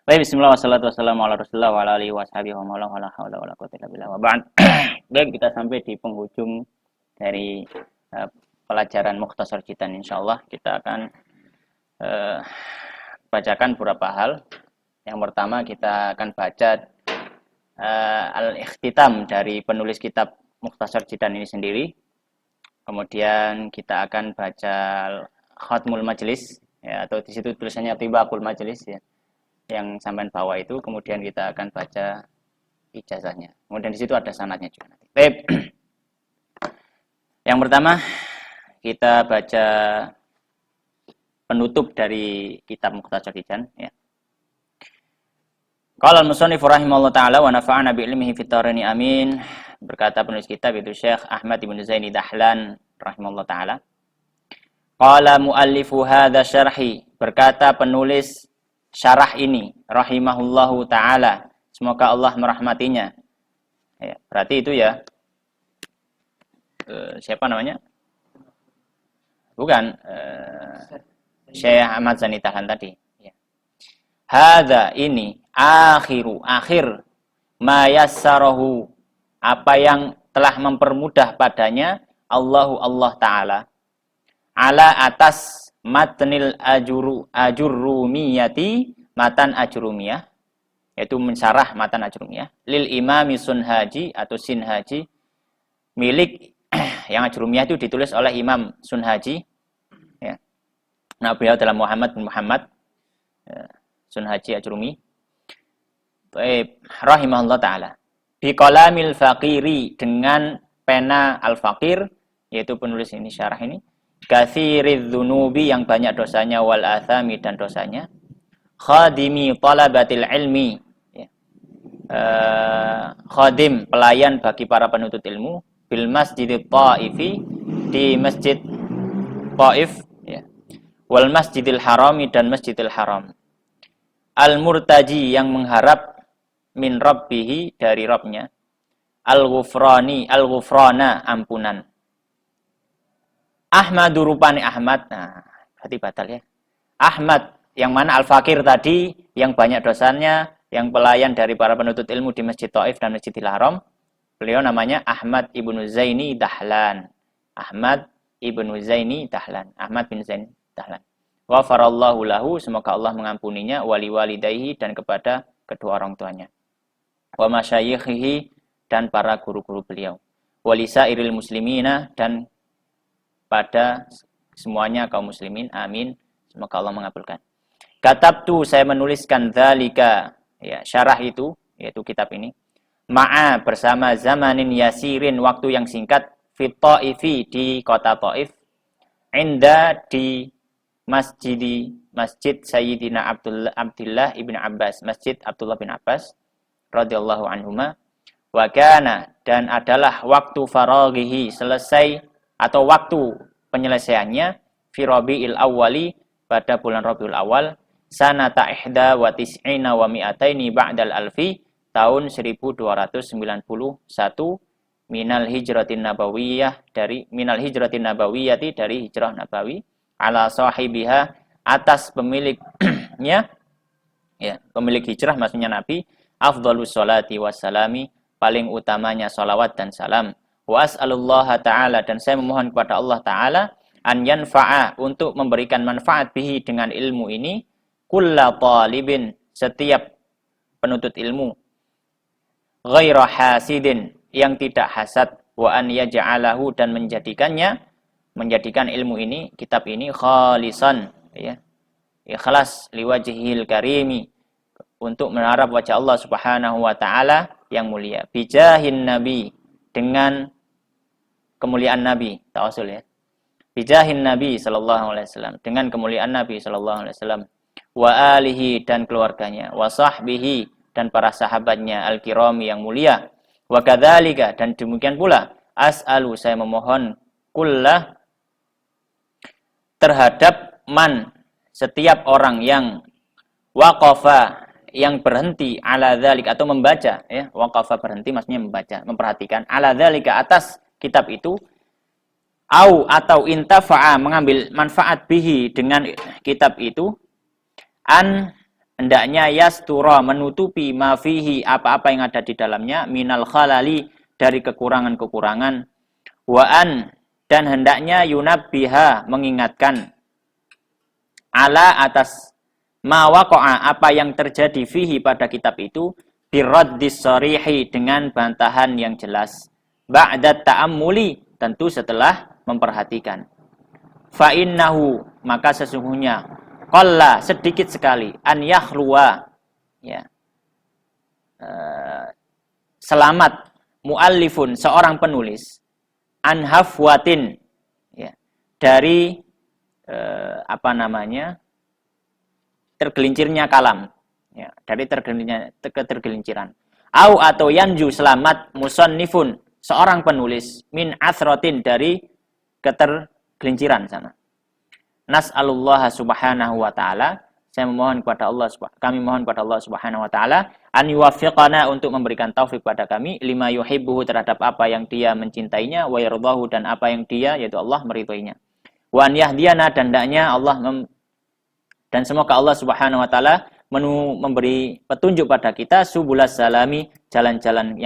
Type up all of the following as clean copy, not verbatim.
Baik, bismillah wassalatu wassalamu ala rasulillah wa ala alihi wa sahbihi wa mawala wa la hawla wa la quwwata illa billah wa ba'd. Baik, kita sampai di penghujung dari pelajaran Mukhtasar Jitan. Insyaallah kita akan uh, bacakan beberapa hal. Yang pertama kita akan baca al-ikhtitam dari penulis kitab Mukhtasar Jitan ini sendiri. Kemudian kita akan baca khatmul majlis, ya, atau di situ tulisannya tibaqul majlis, ya, yang sampai bawah itu. Kemudian kita akan baca ijazahnya. Kemudian di situ ada sanadnya juga nanti. Baik. Yang pertama kita baca penutup dari kitab Mukhtasar Jitan, ya. Qala al-musannif rahimahullah taala wa nafa'ana bi ilmihi fit tharani amin. Berkata penulis kitab itu Syekh Ahmad bin Zaini Dahlan rahimahullah taala. Qala muallifu hadza syarhi, berkata penulis syarah ini rahimahullahu taala, semoga Allah merahmatinya. Ya, berarti itu ya siapa namanya? Bukan Syekh Ahmad Zaini Dahlan tadi, ya. Hadza ini akhir ma yassarahu, apa yang telah mempermudah padanya Allah taala ala atas matnil ajurumiyati, matan ajurumiyah, yaitu mensyarah matan ajurumiyah lil imami Sunhaji atau Sinhaji, milik yang ajurumiyah itu ditulis oleh Imam Sunhaji, ya. Nah, beliau adalah Muhammad bin Muhammad Sunhaji Ajurumi rahimahullah taala, bi qalamil faqiri, dengan pena al-faqir, yaitu penulis ini syarah ini, katsiridz dzunubi, yang banyak dosanya, wal athami, dan dosanya, khadimi talabatil ilmi, ya. Khadim, pelayan bagi para penuntut ilmu, bil masjidit Thaifi, di masjid Taif, ya. Wal masjidil harami, dan masjidil haram, al murtaji, yang mengharap, min rabbihi, dari Rabbnya, al ghufrana, ampunan. Ahmad, rupane Ahmad, nah berarti batal, ya. Ahmad, yang mana al-fakir tadi, yang banyak dosanya, yang pelayan dari para penuntut ilmu di Masjid Taif dan Masjidil Haram, beliau namanya Ahmad ibnu Zaini Dahlan. Ahmad ibnu Zaini Dahlan, Ahmad bin Zaini Dahlan. Ghafarallahu lahu, semoga Allah mengampuninya, wali walidayhi, dan kepada kedua orang tuanya, wa masyayikhihi, dan para guru-guru beliau, walisairil muslimina, dan pada semuanya kaum muslimin, amin, semoga Allah mengabulkan. Katabtu, saya menuliskan, dzalika, ya, syarah itu, yaitu kitab ini, ma'a, bersama, zamanin yasirin, waktu yang singkat, fit Thaifi, di kota Taif, inda, di masjid Sayyidina Abdullah ibn Abbas, masjid Abdullah bin Abbas radhiyallahu anhuma, wa kana, dan adalah waktu faraghihi, selesai atau waktu penyelesaiannya, fi Rabiul Awwali, pada bulan Rabiul Awal, sanata ihda wa tis'ina wa mi'ataini ba'dal alfi, tahun 1291, minal hijratin nabawiyah, dari minal hijratin nabawiyyati, dari hijrah nabawi, ala sahibiha, atas pemiliknya, ya, pemilik hijrah maksudnya Nabi, afdhalus sholati wassalami, paling utamanya salawat dan salam, wa as'alullaha ta'ala, dan saya memohon kepada Allah ta'ala, an yanfa'a, untuk memberikan manfaat, bihi, dengan ilmu ini, kulla talibin, setiap penuntut ilmu, ghaira hasidin, yang tidak hasad, wa an yaj'alahu, dan menjadikan ilmu ini, kitab ini, khalisan, ya, ikhlas, liwajhil karimi, untuk mengharap wajah Allah Subhanahu wa taala yang mulia, bijahin nabi, dengan kemuliaan Nabi, tawasul, ya, bijahin Nabi sallallahu alaihi wasallam, dengan kemuliaan Nabi sallallahu alaihi wasallam, wa alihi, dan keluarganya, wa sahbihi, dan para sahabatnya, al-kirami, yang mulia, wa kadzalika, dan demikian pula, as'alu, saya memohon, kullah, terhadap man, setiap orang yang waqafa, yang berhenti, ala dzalik, atau membaca, ya, waqafa, berhenti maksudnya membaca, memperhatikan, ala dzalika, atas kitab itu, atau intafa'a, mengambil manfaat, bihi, dengan kitab itu, an hendaknya yastura menutupi ma fihi apa-apa yang ada di dalamnya minal khalali dari kekurangan-kekurangan wa an dan hendaknya yunabbiha mengingatkan ala atas ma waqa'a apa yang terjadi fihi pada kitab itu biraddis sharihi dengan bantahan yang jelas ba'da ta'ammuli tentu setelah memperhatikan fa innahu maka sesungguhnya qalla sedikit sekali an yakhluwa ya selamat muallifun seorang penulis an hafwatin ya dari tergelincirnya kalam ya dari tergelinciran au atau yanju selamat musannifun seorang penulis min athratin dari ketergelinciran sana. Nas'alullah subhanahu wa ta'ala kami mohon kepada Allah subhanahu wa ta'ala an yuwaffiqana untuk memberikan taufik pada kami lima yuhibbuhu terhadap apa yang dia mencintainya wa yardahu dan apa yang dia yaitu Allah meridhoinya wa an yahdiyana dan hendaknya Allah dan semoga Allah subhanahu wa ta'ala memberi petunjuk pada kita subulas salami jalan-jalan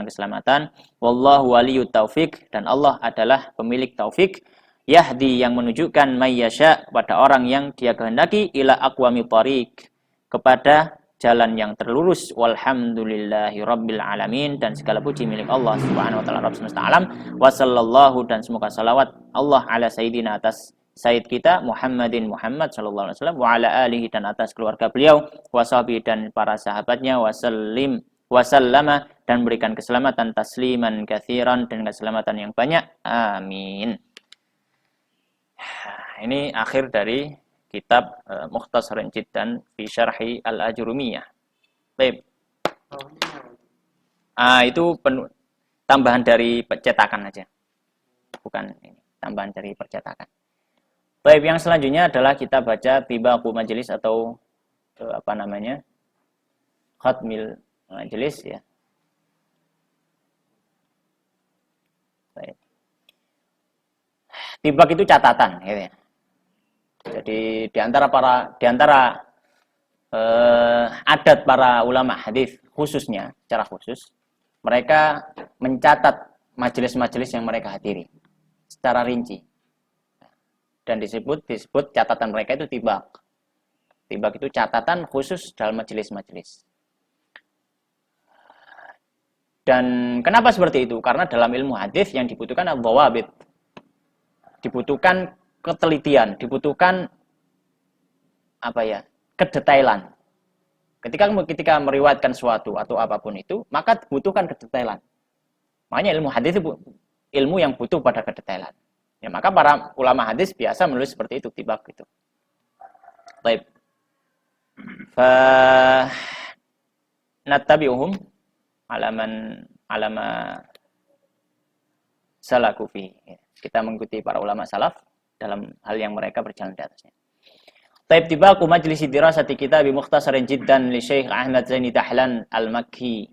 keselamatan wallahu waliyut taufik dan Allah adalah pemilik taufik yahdi yang menunjukkan mayyasha pada orang yang dia kehendaki ila aqwami thariq kepada jalan yang terlurus walhamdulillahi rabbil alamin dan segala puji milik Allah subhanahu wa ta'ala rabb semesta alam wa sallallahu dan semoga salawat Allah ala sayyidina atas Sayyid kita Muhammadin Muhammad sallallahu alaihi wasallam wa ala alihi dan atas keluarga beliau washabi dan para sahabatnya wasallim wasallama dan berikan keselamatan tasliman katsiran dan keselamatan yang banyak amin. Ini akhir dari kitab Mukhtasarun Jiddan fi Syarhi Al-Ajrumiyah. Baik. Itu tambahan dari percetakan aja. Bukan ini, tambahan dari percetakan. Baik, yang selanjutnya adalah kita baca Tibaqu Majlis atau Khatmil Majlis ya. Baik. Tibaq itu catatan gitu ya. Jadi di antara adat para ulama hadis khususnya secara khusus mereka mencatat majelis-majelis yang mereka hadiri secara rinci. Dan disebut catatan mereka itu tibaq. Tibaq itu catatan khusus dalam majelis-majelis. Dan kenapa seperti itu? Karena dalam ilmu hadis yang dibutuhkan adalah dhawabit. Dibutuhkan ketelitian, dibutuhkan kedetailan. Ketika meriwayatkan suatu atau apapun itu, maka dibutuhkan kedetailan. Makanya ilmu hadis itu ilmu yang butuh pada kedetailan. Ya, maka para ulama hadis biasa menulis seperti itu tibaq gitu. Baik. Fa nattabi'uhum alama salaku fi. Kita mengikuti para ulama salaf dalam hal yang mereka berjalan di atasnya. Taib tibaqu majlis dirasati kitab Mukhtasarin Jiddan li Syekh Ahmad Zaini Dahlan Al-Makki.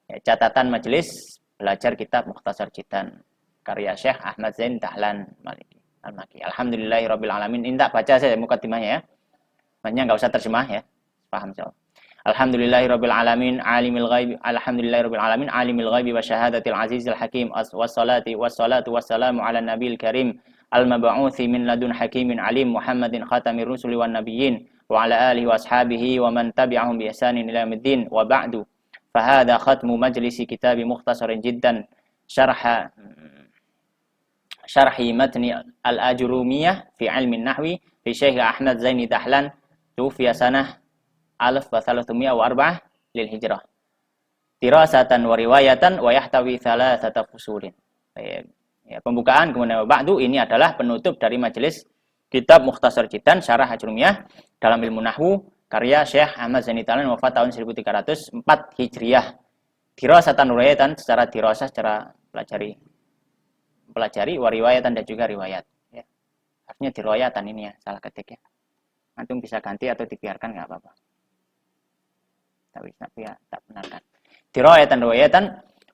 Ya, catatan majelis belajar kitab Mukhtasar Jiddan karya Syekh Ahmad Zain Dahlan Al-Makki. Alhamdulillahirabbil alamin. Ini tak baca saja mukadimahnya ya. Makanya enggak usah terjemah ya. Paham insyaallah. Alhamdulillahirabbil alamin alimil ghaibi alhamdulillahirabbil alamin alimil ghaibi wa syahadatil azizil hakim wassalatu wassalamu ala nabiyil karim al-mab'uutsi min ladun hakimin alim Muhammadin khatamir rusuli wan nabiyyin wa ala alihi wa ashabihi wa man tabi'ahum bi ihsanin ila yaumiddin wa ba'du. Fa hadha khatmu majlisi kitab Mukhtasarin Jiddan syarhi matni al-Ajrumiyah fi ilmi nahwi fi Syekh Ahmad Zaini Dahlan tufiya sanah 1304 lil hijrah. Dirasatan wa riwayatan wa yahtawi thalathata fusulin. Ya, pembukaan kemudian ba'du ini adalah penutup dari majelis kitab Mukhtasar Jiddan Syarah Ajrumiyah dalam ilmu nahwu karya Syekh Ahmad Zaini Dahlan wafat tahun 1304 Hijriah. Dirasatan wa riwayatan secara dirasah secara pelajari wa riwayatan dan juga riwayat ya. Harusnya diriwayatan ini ya, salah ketik ya. Antum bisa ganti atau dibiarkan enggak apa-apa. Tapi ya tak benarkan. Riwayatan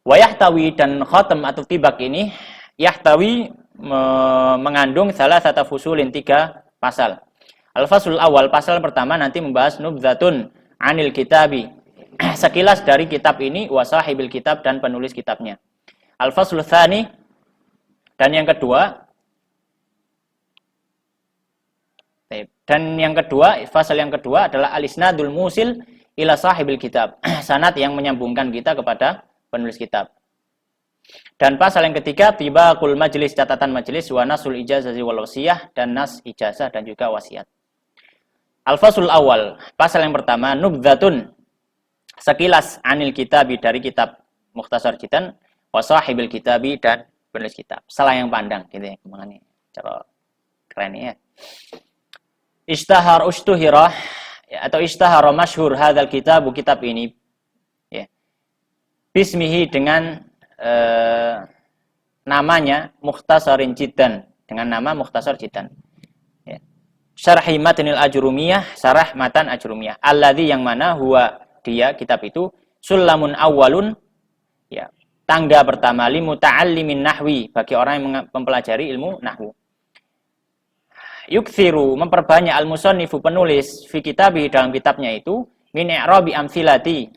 wa yahtawi dan khatam atau tibaq ini yahtawi mengandung salah satu fusulin 3 pasal. Al-faslul awal, pasal pertama nanti membahas nubdzatun anil kitabi. Sekilas dari kitab ini wa sahibil kitab dan penulis kitabnya. Al-faslul tsani, dan yang kedua, fasal yang kedua adalah al-isnadul musil ila sahibil kitab. Sanad yang menyambungkan kita kepada penulis kitab. Dan pasal yang ketiga, tibaqul majlis, catatan majlis, wa nasul ijazah wal wasiyah, dan nas ijazah dan juga wasiat. Al-faslul awal, pasal yang pertama, nubdzatun, sekilas anil kitabi, dari kitab Mukhtasar Jidan, wa sahibil kitabi, dan penulis kitab. Selayang pandang gitu ya, kemana cara keren ya. Ushtuhira, atau ishtahara masyhur hadzal kitab ini ya. Bismihi, dengan namanya Mukhtasarin Jidan, dengan nama Mukhtasar Jidan. Ya. Syarhi matnil ajrumiyah, syarah matan ajrumiyah. Alladzi, yang mana, huwa, dia, kitab itu, sulamun awalun, ya, tangga pertama, limuta'allimin nahwi, bagi orang yang mempelajari ilmu nahwu. Yukthiru, memperbanyak al-musannifu, penulis, fi kitabi, dalam kitabnya itu, min i'rabi amsilatin,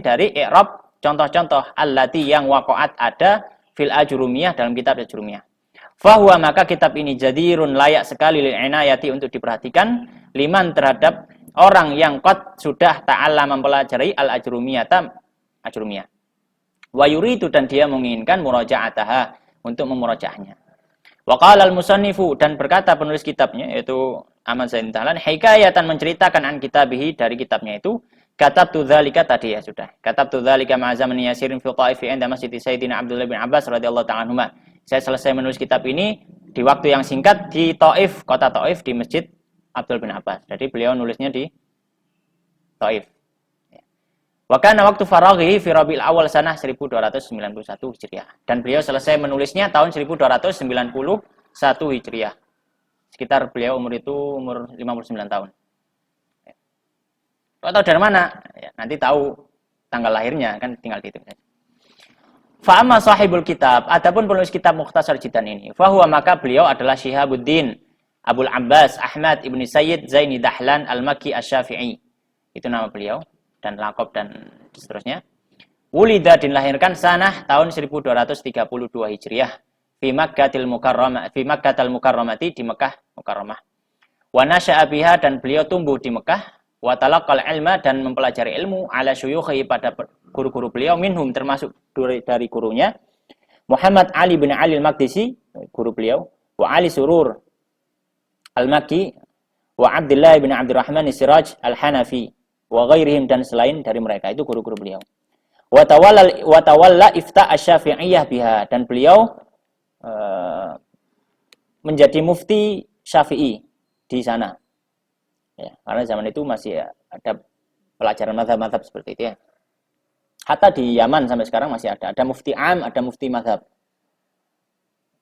dari i'rab contoh-contoh, allati, yang waqa'at, ada, fil ajrumiyah, dalam kitab ajrumiyah. Fahuwa, maka kitab ini jadirun, layak sekali, lil inayati, untuk diperhatikan, liman, terhadap orang yang qad sudah ta'ala, mempelajari al-ajrumiyata, ajrumiyah. Wa yuridu, dan dia menginginkan muraja'ataha, untuk memurajaahnya. Wa qala al-musannifu, dan berkata penulis kitabnya, yaitu Ahmad Zain Dahlan, hikayatan, menceritakan an kitabihi, dari kitabnya itu, katabtu dzalika, tadi ya sudah. Katabtu dzalika ma'a zaman yasirin fi Thaif inda Masjid Sayyidina Abdullah bin Abbas radhiyallahu ta'ala anhuma. Saya selesai menulis kitab ini di waktu yang singkat di Thaif, kota Thaif, di Masjid Abdul bin Abbas. Jadi beliau nulisnya di Thaif. Wa kana waktu faraghihi fi Rabiul Awal sanah 1291 Hijriah. Dan beliau selesai menulisnya tahun 1291 Hijriah. Sekitar beliau umur 59 tahun. Kok tahu dari mana? Ya, nanti tahu tanggal lahirnya, kan tinggal dihitung saja. Fa amma sahibul kitab, adapun penulis kitab Mukhtasar Jidan ini, fahuwa, maka beliau adalah Syihabuddin Abul Abbas Ahmad ibni Sayyid Zaini Dahlan al-Makki asy-Syafi'i. Itu nama beliau, dan laqab dan seterusnya. Wulida, dilahirkan sanah tahun 1232 Hijriah fi Makkatil Mukarramati, di Mekah Mukarramah. Wa nasya'a biha, dan beliau tumbuh di Mekah. Wa talaqqal ilma, dan mempelajari ilmu, ala syuyukhi, pada guru-guru beliau, minhum, termasuk dari gurunya Muhammad Ali bin Ali al-Maqdisi, guru beliau, wa Ali Surur al-Makki, wa Abdullah bin Abdurrahman Siraj al-Hanafi, wa ghairihim, dan selain dari mereka, itu guru-guru beliau. Wa tawalla ifta asy-Syafi'iyah biha, dan beliau menjadi mufti Syafi'i di sana. Ya, karena zaman itu masih ada pelajaran mazhab-mazhab seperti itu ya. Hatta di Yaman sampai sekarang masih ada mufti am, ada mufti mazhab.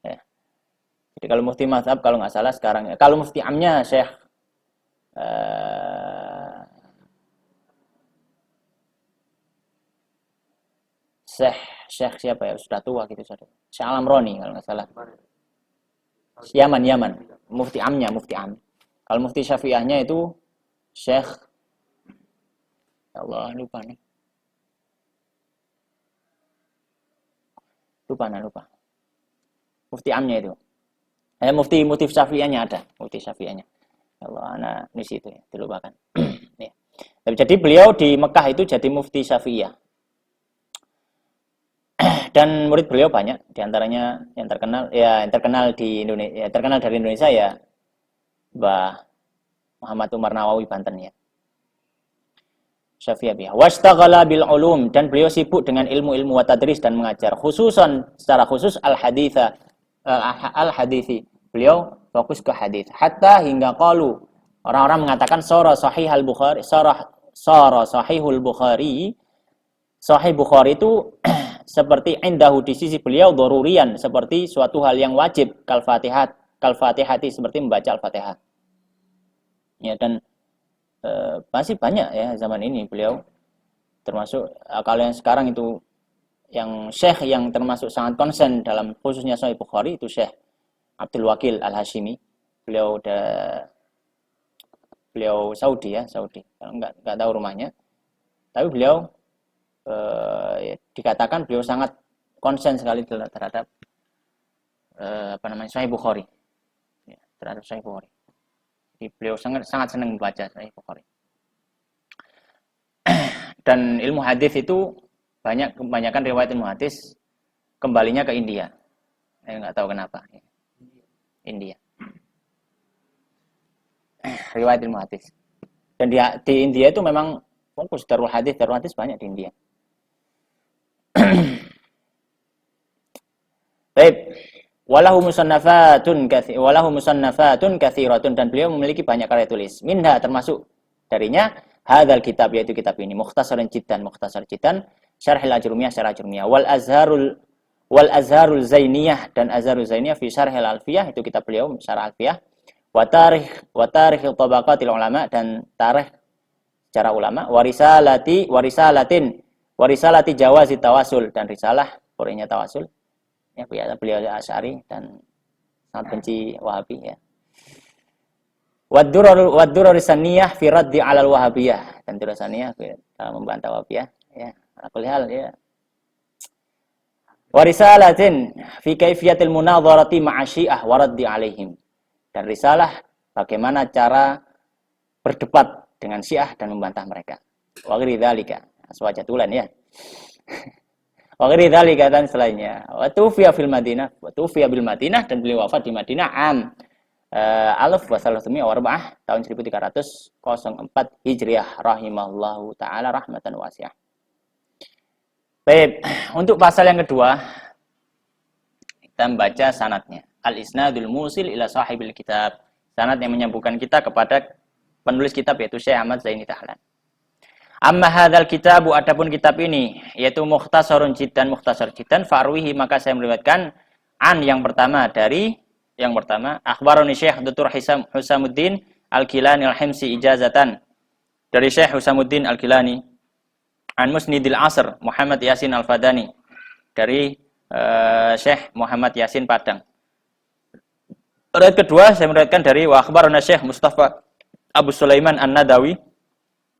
Ya. Jadi kalau mufti mazhab, kalau nggak salah sekarang ya. Kalau mufti amnya Syekh Syekh siapa ya? Sudah tua gitu, Syekh Al-Amroni kalau nggak salah. Yaman. Mufti amnya, mufti am. Kalau mufti Syafi'iyahnya itu Syekh, ya Allah lupa nih. Lupa. Mufti amnya itu. Mufti Syafi'iyahnya ada, mufti Syafi'iyahnya. Ya Allah, anak di situ ya, dilupakan. Ya. Jadi beliau di Mekah itu jadi mufti Syafi'iyah. Dan murid beliau banyak, diantaranya yang terkenal di Indonesia, terkenal dari Indonesia ya Mbah Muhammad Umar Nawawi Banten ya. Syafi'iyah. Washtaghala bil ulum, dan beliau sibuk dengan ilmu-ilmu wa tadris, dan mengajar. Khususan, secara khusus al-hadithi. Beliau fokus ke hadis. Hatta hingga qalu, orang-orang mengatakan sara sahihul Bukhari, sara sahihul Bukhari. Sahih Bukhari itu seperti indahu, di sisi beliau, darurian, seperti suatu hal yang wajib, kal Fatihati, seperti membaca Al-Fatihah. Ya, dan masih banyak ya zaman ini beliau, termasuk kalau yang sekarang itu yang syekh yang termasuk sangat konsen dalam khususnya Sahih Bukhari itu Syekh Abdul Wakil Al-Hashimi. Beliau udah beliau Saudi ya, Saudi. Enggak tahu rumahnya. Tapi beliau dikatakan beliau sangat konsen sekali terhadap Sahih Bukhari. Ya, terhadap Sahih Bukhari. Jadi beliau sangat senang membaca Sahih Bukhari. Dan ilmu hadis itu kebanyakan riwayat ilmu hadis kembalinya ke India. Saya nggak tahu kenapa. India. Riwayat ilmu hadis. Dan di India itu memang fokus darul hadis banyak di India. Baik. Walahu musannafatun katsiratun dan beliau memiliki banyak karya tulis. Minha termasuk darinya hadzal kitab yaitu kitab ini mukhtasar jiddan syarhil ajrumiyah syarh ajrumiyah wal azharul zainiyah dan azharul zainiyah fi syarhil alfiyah itu kitab beliau syarh alfiyah wa tarikh tabaqatil ulama dan tarikh secara ulama warisalati jawazi tawasul dan risalah purinya tawasul ya beliau Asy'ari dan sangat benci Wahabi ya. Wad-durar saniyah fi raddi 'alal wahabiyah dan durar saniyah dalam membantah Wahabiyah ya. Alakul hal ya. Warisalatin fi kaifiyatil munadharati ma'a Syiah wa raddi 'alaihim. Dan risalah bagaimana cara berdebat dengan Syiah dan membantah mereka. Wa ghairi dzalika. Aswajatulan ya. Wa ghairi dzalika dan selainnya. Wa tufiya bil Madinah dan beliau wafat di Madinah alaf wa salasumi arba'ah tahun 1304 Hijriah rahimallahu taala rahmatan wasi'ah. Baik, untuk pasal yang kedua kita membaca sanadnya. Al-isnadul musil ila sahibil kitab. Sanad yang menyambungkan kita kepada penulis kitab yaitu Syekh Ahmad Zaini Dahlan. Amma hadzal kitabu adapun kitab ini yaitu mukhtasar jiddan farwihi maka saya meriwayatkan yang pertama akhbarani Syekh Dr. Husamuddin Al-Kilani Al-Himsi ijazatan dari Syekh Husamuddin Al-Kilani an Musnidil Asr Muhammad Yasin Al-Fadani dari Syekh Muhammad Yasin Padang. Riwayat kedua saya meriwayatkan dari wa akhbarana Syekh Mustafa Abu Sulaiman An-Nadawi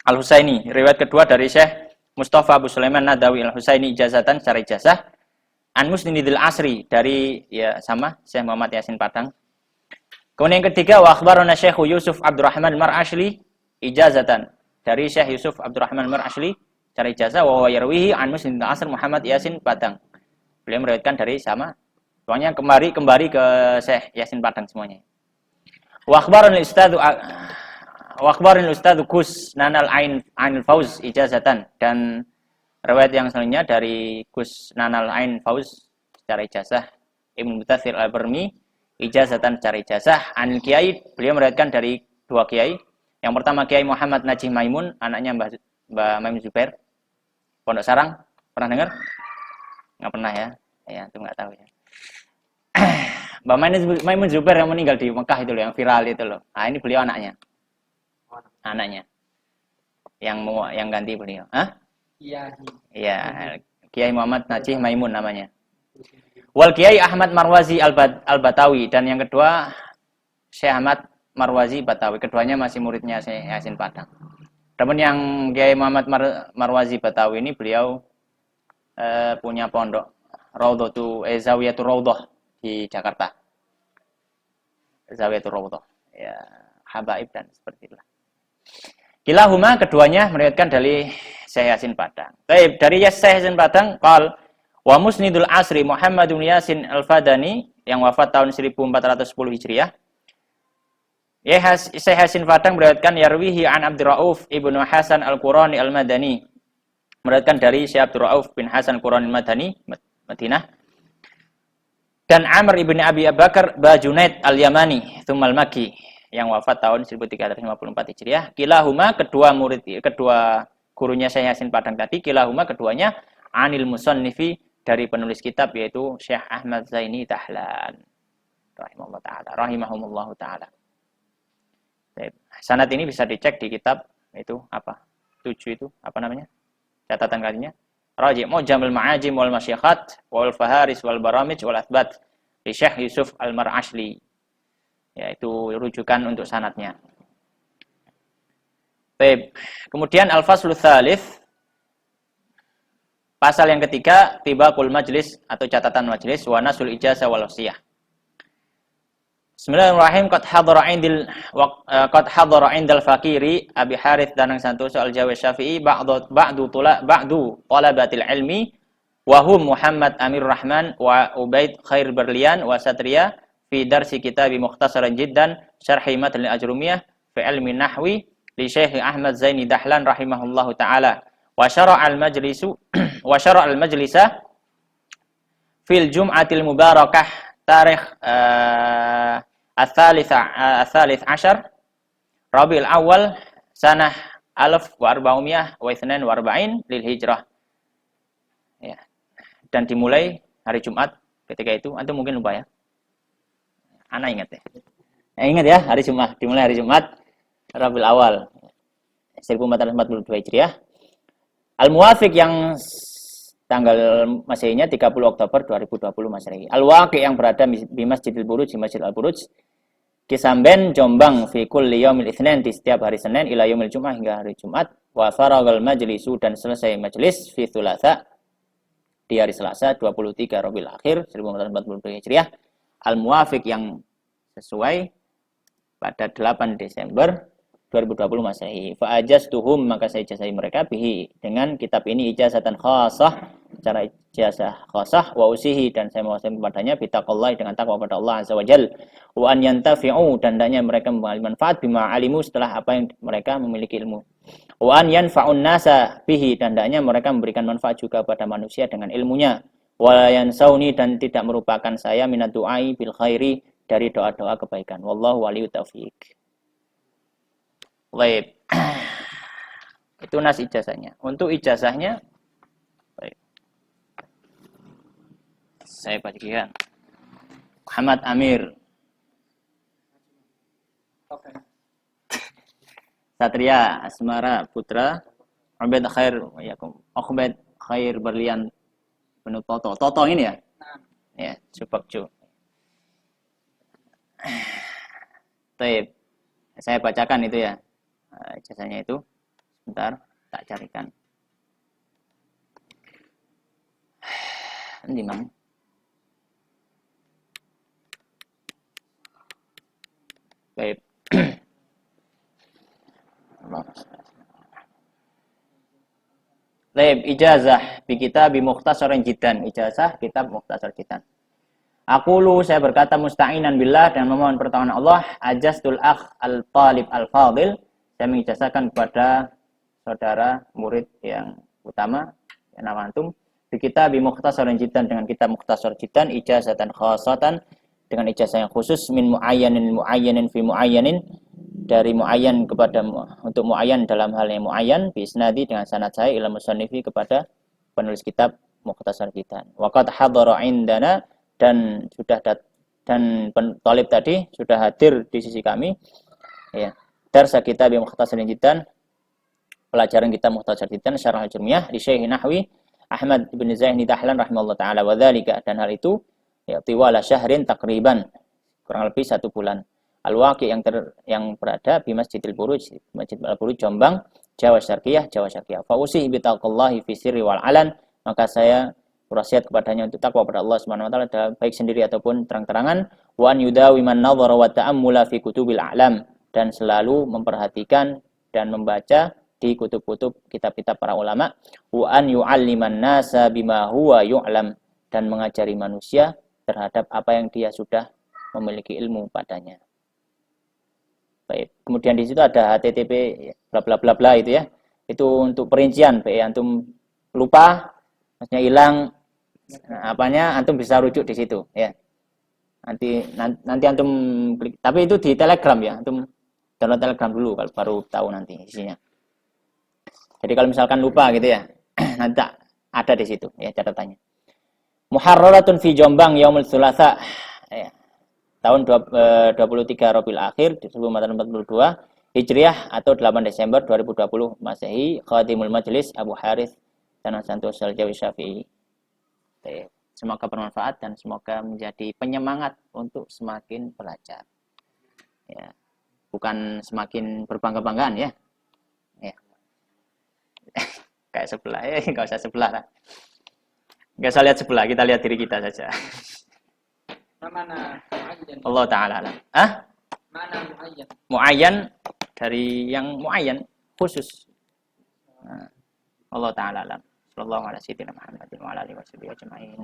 Al-Husaini. Riwayat kedua dari Syekh Mustafa Abu Sulaiman Nadawi Al-Husaini ijazatan secara ijazah an Musnidil Asri dari ya sama Syekh Muhammad Yasin Padang. Kemudian yang ketiga wa akhbarana Syekh Yusuf Abdurrahman Mar'ashli ijazatan dari Syekh Yusuf Abdurrahman Mar'ashli secara ijazah wa yarwihi an Musnidil Asr Muhammad Yasin Padang. Beliau meriwayatkan dari sama semuanya kembali ke Syekh Yasin Padang semuanya. Wa akhbarana Ustadz Gus Nanal Ainul Fauz ijazatan dan riwayat yang selanjutnya dari Gus Nanal Ain Fauz secara ijazah Ibnu Mutatsir Al-Barmi ijazatan secara ijazah an Kiai beliau meriwayatkan dari dua kiai. Yang pertama Kiai Muhammad Najih Maimun anaknya Mbah Maimun Zubair Pondok Sarang pernah dengar? Enggak pernah ya. Ya, itu enggak tahu ya. Mbah Maimun Zubair yang meninggal di Mekah itu loh yang viral itu loh. Nah, ini beliau anaknya. Yang ganti beliau. Hah? Iya, Kiai Muhammad Najih Maimun namanya. Wal Kiai Ahmad Marwazi Al-Batawi dan yang kedua Syekh Ahmad Marwazi Batawi. Keduanya masih muridnya Syekh Yasin Padang. Namun yang Kiai Muhammad Marwazi Batawi ini beliau punya pondok Zawiyatul Raudhah di Jakarta. Zawiyatul Raudhah. Ya, habaib dan seperti itulah. Kilahuma keduanya meriwayatkan dari Syekh Yasin Padang. Baik, dari Syekh Yasin Padang qal wa Musnidul Asri Muhammad bin Yasin Al-Fadani yang wafat tahun 1410 Hijriah. Syekh Yasin Padang meriwayatkan yarwihi an Abdurrauf Ibnu Hasan Al-Qurani Al-Madani. Meriwayatkan dari Syekh Abdurrauf bin Hasan Al-Qurani Al-Madani Madinah. Dan Amr ibn Abi Bakar Bajunaid Al-Yamani Tsummal Makki yang wafat tahun 1354 Hijriah. Kilahuma kedua gurunya Syekh Yasin Padang tadi, kilahuma keduanya anil musannifi dari penulis kitab yaitu Syekh Ahmad Zaini Dahlan rahimahumullah taala. Sanad ini bisa dicek di kitab itu apa? 7 itu apa namanya? Catatan kalinya. Raji' Mu'jamul Ma'ajim wal Masyikhat wal Faharis wal Baramij wal Athbat di Syekh Yusuf Al-Mar'ashli. Yaitu rujukan untuk sanadnya. Baik. Kemudian al-faslu tsalits, pasal yang ketiga, tibaqul majlis atau catatan majlis wa nasul ijazah wal wasiyah. Bismillahirrahmanirrahim. Qad hadara indal fakiri Abi Harits Danang Santoso Al-Jawi Syafi'i ba'du talabatil ilmi wa hum Muhammad Amir Rahman wa Ubaid Khair Berlian wa Satria fi darsi kitab mukhtasaran jiddan syarhi matn al-ajrumiyah fi ilmi nahwi li Syekh Ahmad Zaini Dahlan rahimahullahu taala wa syara' al-majlisa fil jum'atil mubarakah tarikh al-thalith ashar Rabiul Awal sanah 1442 lil hijrah. Ya. Dan dimulai hari Jumat ketika itu. Antum mungkin lupa ya. Ana ingat ya. Ingat ya, hari Jumat, dimulai hari Jumat Rabiul Awal 1442 Hijriah. Al-Muwafiq yang tanggal Masehinya 30 Oktober 2020 Masehi. Al-Waqi yang berada di Masjidil Buruj, di Masjid Al-Buruj, Kisamben, Jombang, fi kulli yaumil Itsnin, di setiap hari Senin ila yaumil Jumat hingga hari Jumat. Wa faragal majlisu, dan selesai majelis fi Thulatsa, di hari Selasa 23 Rabiul Akhir 1442 Hijriah. Al-Muwafiq yang sesuai pada 8 Desember 2020 Masehi. Fa ajaztuhum, maka saya ijazahi mereka bihi, dengan kitab ini ijazatan khassah, cara ijazah khassah, wa usihi, dan saya mewasiat kepadanya bitaqwallahi, dengan takwa kepada Allah azza wajal, wa an yantafi'u, dan hendaknya mereka mengambil manfaat bima alimu, setelah apa yang mereka memiliki ilmu, wa an yanfa'un nasa bihi, dan hendaknya mereka memberikan manfaat juga pada manusia dengan ilmunya, wa yansauni, dan tidak merupakan saya minad du'ai bil khairi, dari doa-doa kebaikan. Wallahu waliyut taufiq. Baik. Itu nas ijazahnya. Untuk ijazahnya, baik, saya bagikan Muhammad Amir Satria Asmara Putra Ubaid Khair Berlian penuh Toto ini ya? Ya, Subakju. Baik. Saya bacakan itu ya. Ijazahnya itu. Sebentar, tak carikan. Ini mana? Baik. Baik, ijazah bi kitab mukhtasaran jiddan. Ijazah kitab mukhtasar jiddan. Aqulu, saya berkata musta'inan billah, dan memohon pertolongan Allah, ajaztul akh al-talib al-fadil, saya mengijazahkan kepada saudara murid yang utama, yang nama antum, bi kitab mukhtasaran jiddan, dengan kitab mukhtasar jiddan, ijazatan khassatan, dengan ijazah yang khusus, min muayyanin fi muayyanin, dari muayyan kepada untuk muayyan dalam hal yang muayyan, bi isnadi, dengan sanad saya ila musannifi, kepada penulis kitab mukhtasar jiddan. Wa qad hadara indana, dan dan talib tadi sudah hadir di sisi kami, ya, darsa kitab mukhtasar jiddan, pelajaran kitab mukhtasar jiddan syarah al-jurmiyah di Syekh Nahwi Ahmad bin Zaini Dahlan rahimahullah taala, wa dzalika, dan hal itu ya tiwala syahrin takriban, kurang lebih 1 bulan. Al-Waqi yang berada di Masjidil Buruj, Masjid Al-Buruj Jombang, Jawa Syarqiyah. Fa usihi bi taqwallahi fi sirri wal alan, maka saya wasiat kepadanya untuk takwa kepada Allah Subhanahu wa taala, baik sendiri ataupun terang-terangan, wa an yudawi man nadhara wa ta'ammula fi kutubil a'lam, dan selalu memperhatikan dan membaca di kutub-kutub kitab-kitab para ulama, wa an yu'alliman nasa bima huwa yu'lam, dan mengajari manusia terhadap apa yang dia sudah memiliki ilmu padanya. Baik, kemudian di situ ada HTTP bla bla bla bla itu ya. Itu untuk perincian, antum lupa, maksudnya hilang, nah, apanya antum bisa rujuk di situ ya. Nanti antum klik, tapi itu di Telegram ya, antum download Telegram dulu kalau baru tahu nanti isinya. Jadi kalau misalkan lupa gitu ya, nanti ada di situ ya catatannya. Muharraratun fi Jombang yaumul Tsulatsa, ya, tahun 23 Rabiul Akhir 1442 Hijriah atau 8 Desember 2020 Masehi. Khadimul Majlis Abu Harits Danang Santoso Al-Jawi Syafi'i. Semoga bermanfaat dan semoga menjadi penyemangat untuk semakin belajar. Ya, bukan semakin berbangga-banggaan ya. Kayak sebelah, nggak usah sebelah lah. Nggak usah lihat sebelah, kita lihat diri kita saja. Mana muayyan? Allah Ta'ala alam. Ah? Mana muayyan? Muayyan dari yang muayyan khusus. Nah, Allah Ta'ala alam. Sallallahu alaihi wasallam Muhammadin wa ala alihi wasallam ajma'in.